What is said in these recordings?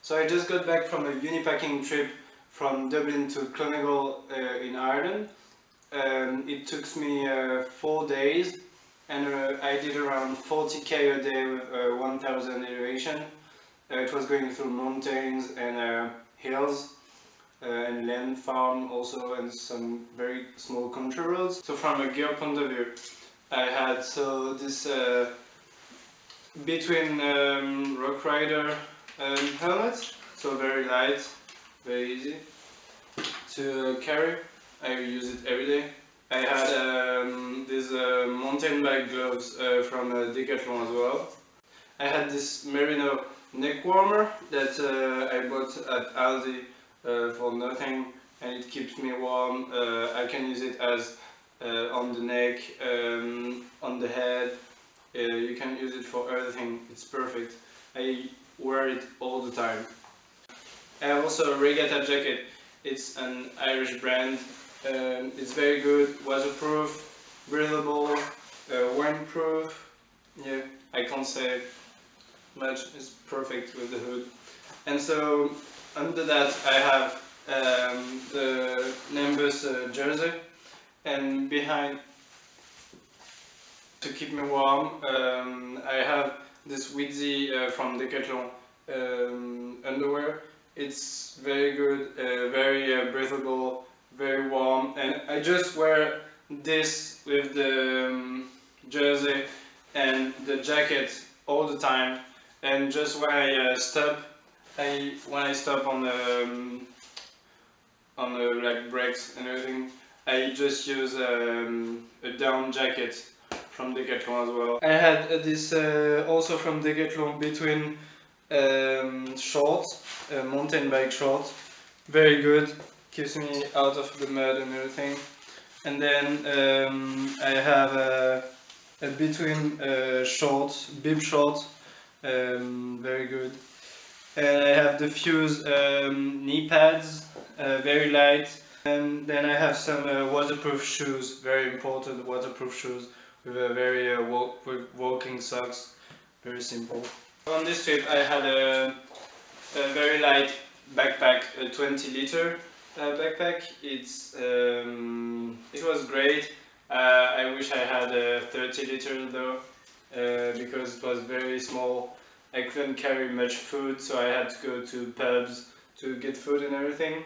So I just got back from a Unipacking trip from Dublin to Clonegall in Ireland. It took me 4 days, and I did around 40k a day with 1000 elevation. It was going through mountains and hills and land farm also, and some very small country roads. So from a gear point of view, I had this between Rock Rider helmet, so very light, very easy to carry. I use it every day. I had these mountain bike gloves from Decathlon as well. I had this merino neck warmer that I bought at Aldi for nothing, and it keeps me warm. I can use it as on the neck, on the head. You can use it for everything. It's perfect. I wear it all the time. I have also a regatta jacket. It's an Irish brand. It's very good, waterproof, breathable, windproof. Yeah, I can't say much. It's perfect with the hood. And so under that I have the Nimbus jersey, and behind, to keep me warm, I have this Widzy from Decathlon underwear. It's very good, very breathable, very warm, and I just wear this with the jersey and the jacket all the time. And just when I stop, when I stop on the like brakes and everything, I just use a down jacket from Decathlon as well. I had this also from Decathlon between shorts, mountain bike shorts, very good, keeps me out of the mud and everything. And then I have a between shorts, bib shorts, very good. And I have the Fuse knee pads, very light. And then I have some waterproof shoes, very important waterproof shoes, with a very with walking socks, very simple. On this trip I had a very light backpack, a 20-liter backpack. It was great. I wish I had a 30-liter though, because it was very small. I couldn't carry much food, so I had to go to pubs to get food and everything.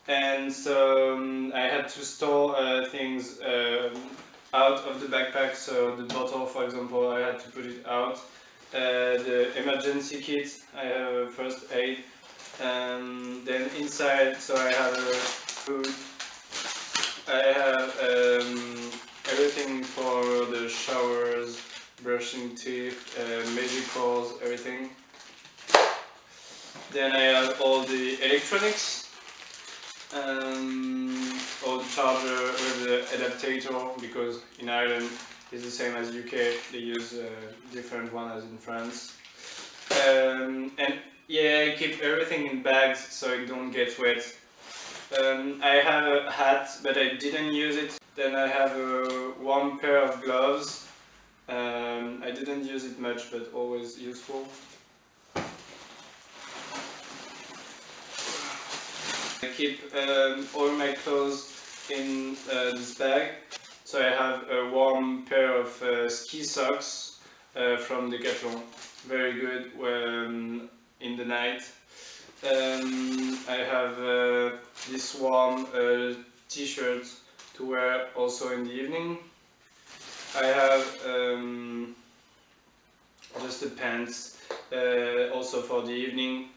And so I had to store things out of the backpack. So the bottle, for example, I had to put it out. The emergency kit, I have a first aid. Then inside, so I have food. I have everything for the showers, brushing teeth, medicals, everything. Then I have all the electronics, all the charger with the adapter, because in Ireland it's the same as UK, they use a different one as in France. And yeah, I keep everything in bags so it don't get wet. I have a hat, but I didn't use it. Then I have a one pair of gloves. I didn't use it much, but always useful. I keep all my clothes in this bag. So I have a warm pair of ski socks from Decathlon, very good in the night. I have this warm t-shirt to wear also in the evening. I have just the pants also for the evening.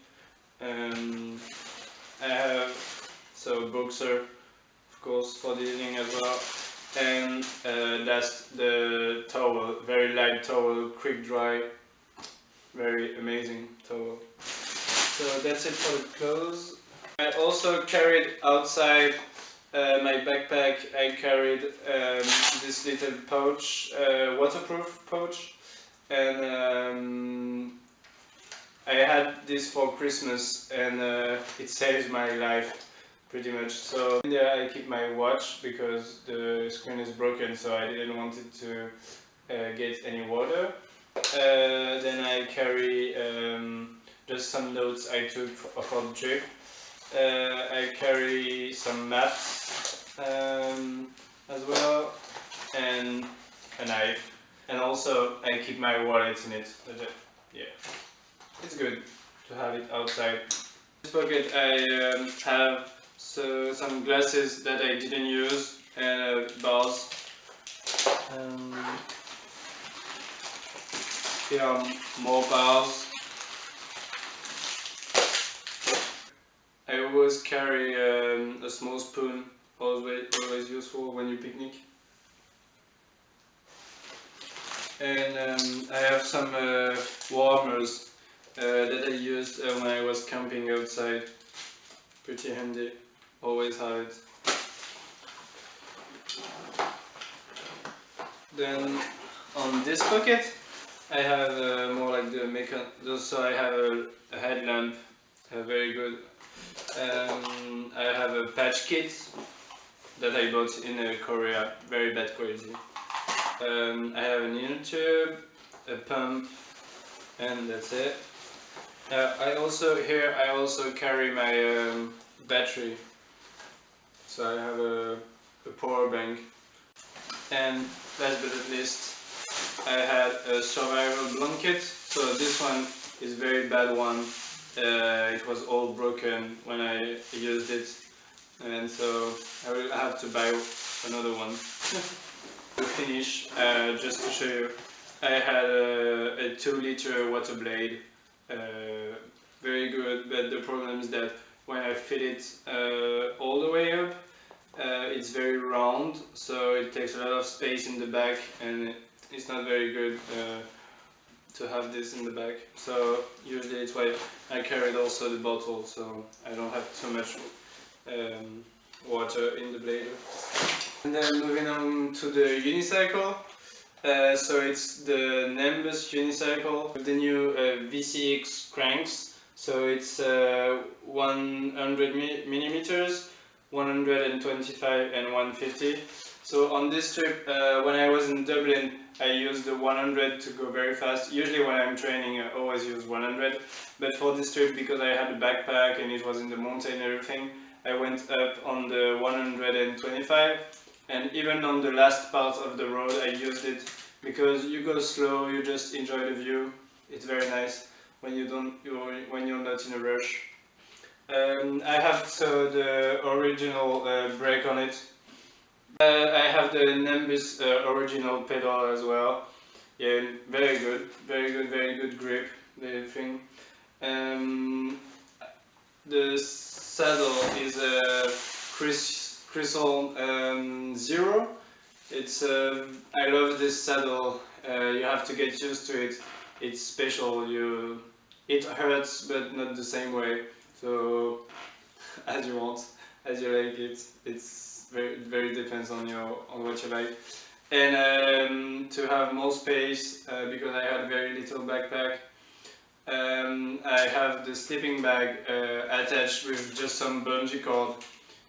I have boxer, of course, for the evening as well. And that's the towel, very light towel, quick dry, very amazing towel. So that's it for the clothes. I also carried outside my backpack, I carried this little pouch, waterproof pouch, and I had this for Christmas, and it saves my life pretty much. So in there I keep my watch because the screen is broken, so I didn't want it to get any water. Then I carry just some notes I took for the trip. I carry some maps as well, and a knife, and also I keep my wallet in it. Yeah, it's good to have it outside. In this pocket I have some glasses that I didn't use, and bars. Here are more bars. I always carry a small spoon, always useful when you picnic. And I have some warmers that I used when I was camping outside. Pretty handy, always have it. Then on this pocket I have more like so I have a headlamp, very good. I have a patch kit that I bought in Korea, very bad quality. I have an inner tube, a pump, and that's it. I also carry my battery, so I have a power bank. And last but not least, I had a survival blanket. So this one is very bad one. It was all broken when I used it, and so I will have to buy another one. To finish, just to show you, I had a 2-liter water blade, very good, but the problem is that when I fill it all the way up, it's very round, so it takes a lot of space in the back, and it's not very good to have this in the back. So usually it's why I carried also the bottle, so I don't have too much water in the blader. And then moving on to the unicycle. So it's the Nimbus unicycle with the new VCX cranks. So it's 100 millimeters, 125 and 150. So on this trip, when I was in Dublin, I used the 100 to go very fast. Usually when I'm training, I always use 100. But for this trip, because I had a backpack and it was in the mountain and everything, I went up on the 125. And even on the last part of the road, I used it because you go slow, you just enjoy the view. It's very nice when you're not in a rush. I have the original brake on it. I have the Nimbus original pedal as well. Yeah, very good, very good grip, the thing. The saddle is a Crystal Zero. It's I love this saddle. You have to get used to it. It's special. It hurts, but not the same way. So as you want, as you like it. It's very depends on what you like. And to have more space, because I had very little backpack, I have the sleeping bag attached with just some bungee cord,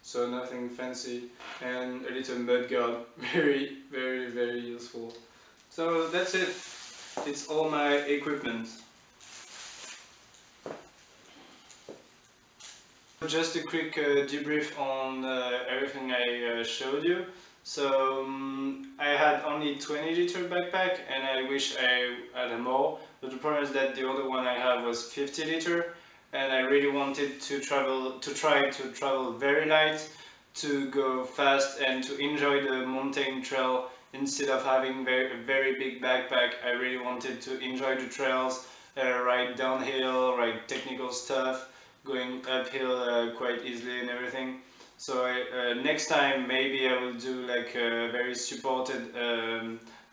so nothing fancy, and a little mud guard. Very useful. So that's it. It's all my equipment. Just a quick debrief on everything I showed you. So I had only 20-liter backpack, and I wish I had more, but the problem is that the other one I have was 50-liter, and I really wanted to try to travel very light, to go fast and to enjoy the mountain trail instead of having a very big backpack. I really wanted to enjoy the trails, ride downhill, ride technical stuff, going uphill quite easily and everything. So next time maybe I will do like a very supported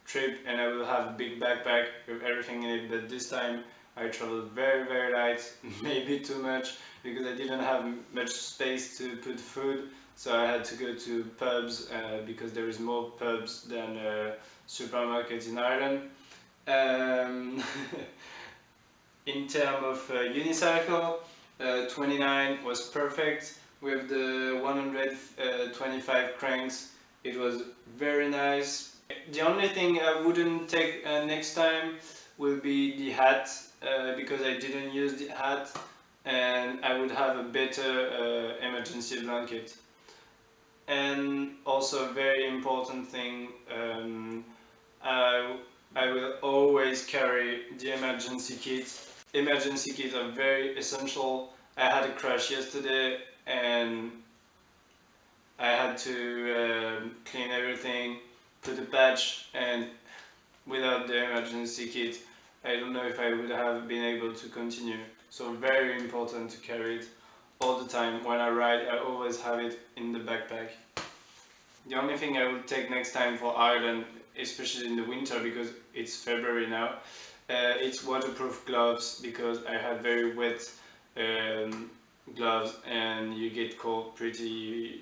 trip, and I will have a big backpack with everything in it, but this time I traveled very light, maybe too much, because I didn't have much space to put food, so I had to go to pubs, because there is more pubs than supermarkets in Ireland. In terms of unicycle, 29 was perfect. With the 125 cranks, it was very nice. The only thing I wouldn't take next time will be the hat, because I didn't use the hat, and I would have a better emergency blanket. And also a very important thing, I, I will always carry the emergency kit. Emergency kits are very essential. I had a crash yesterday and I had to clean everything, put a patch, and without the emergency kit, I don't know if I would have been able to continue. So very important to carry it all the time. When I ride, I always have it in the backpack. The only thing I will take next time for Ireland, especially in the winter because it's February now, it's waterproof gloves, because I have very wet um, gloves and you get cold pretty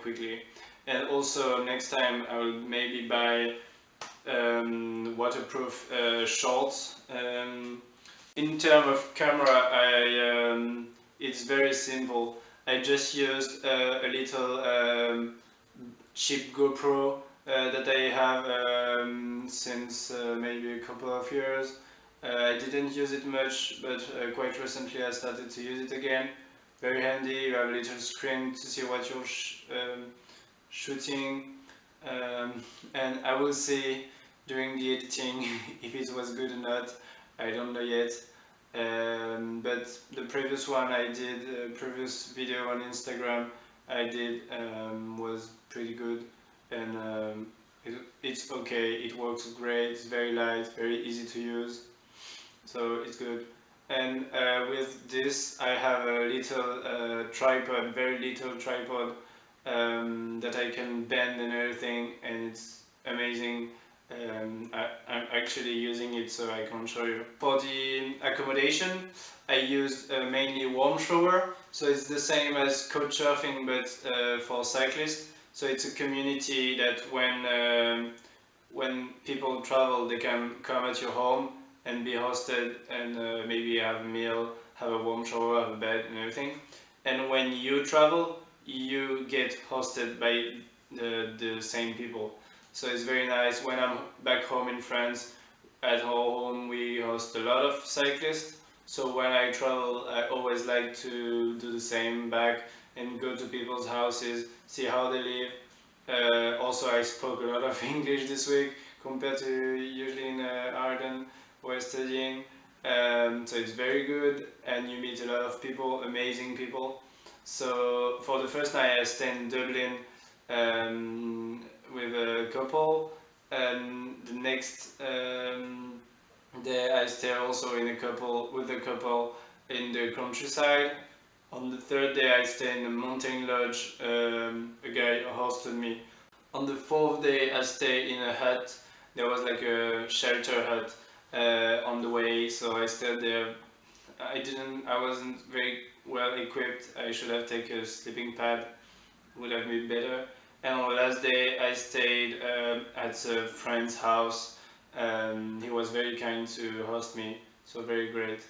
quickly. And also next time I will maybe buy waterproof shorts. In terms of camera, it's very simple. I just used a little cheap GoPro that I have since maybe a couple of years. I didn't use it much, but quite recently I started to use it again. Very handy, you have a little screen to see what you're shooting, and I will see during the editing if it was good or not. I don't know yet. But the previous one I did, previous video on Instagram I did, was pretty good, and it's okay, it works great, it's very light, very easy to use, so it's good. And with this I have a little tripod, very little tripod, that I can bend and everything, and it's amazing. I'm actually using it so I can show you. For the accommodation I used mainly warm shower, so it's the same as couchsurfing but for cyclists. So it's a community that when people travel they can come at your home and be hosted, and maybe have a meal, have a warm shower, have a bed and everything. And when you travel you get hosted by the same people. So it's very nice. When I'm back home in France, at home we host a lot of cyclists. So when I travel, I always like to do the same back and go to people's houses, see how they live. Also, I spoke a lot of English this week compared to usually in Ireland where studying. So it's very good, and you meet a lot of people, amazing people. So for the first night I stayed in Dublin with a couple, and the next day I stayed also in a couple with a couple in the countryside. On the third day I stayed in a mountain lodge, a guy hosted me. On the fourth day I stayed in a hut. There was like a shelter hut on the way, so I stayed there. I wasn't very well equipped. I should have taken a sleeping pad, would have been better. And on the last day I stayed at a friend's house. He was very kind to host me, so very great.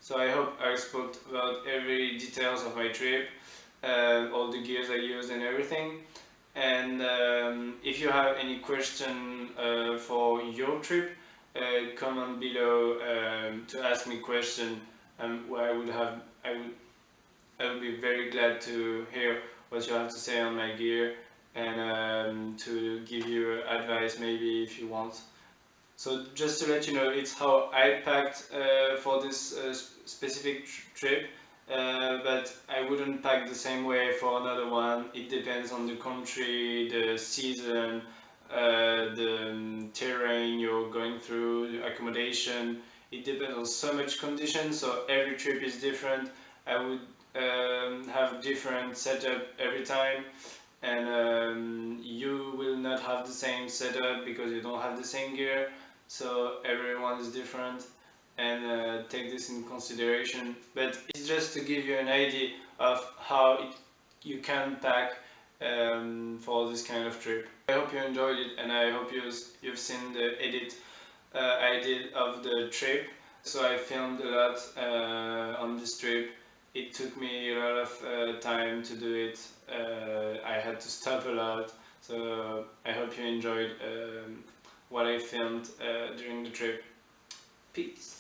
So I hope I spoke about every details of my trip, all the gears I used and everything. And if you have any question for your trip, comment below to ask me question, where I would be very glad to hear what you have to say on my gear, and to give you advice maybe if you want. So just to let you know, it's how I packed for this specific trip, but I wouldn't pack the same way for another one. It depends on the country, the season, the terrain you're going through, the accommodation. It depends on so much conditions, so every trip is different. I would have different setup every time, and you will not have the same setup because you don't have the same gear, so everyone is different, and take this in consideration. But it's just to give you an idea of how you can pack for this kind of trip. I hope you enjoyed it, and I hope you've seen the edit I did of the trip. So I filmed a lot on this trip. It took me a lot of time to do it. I had to stop a lot, so I hope you enjoyed what I filmed during the trip. Peace.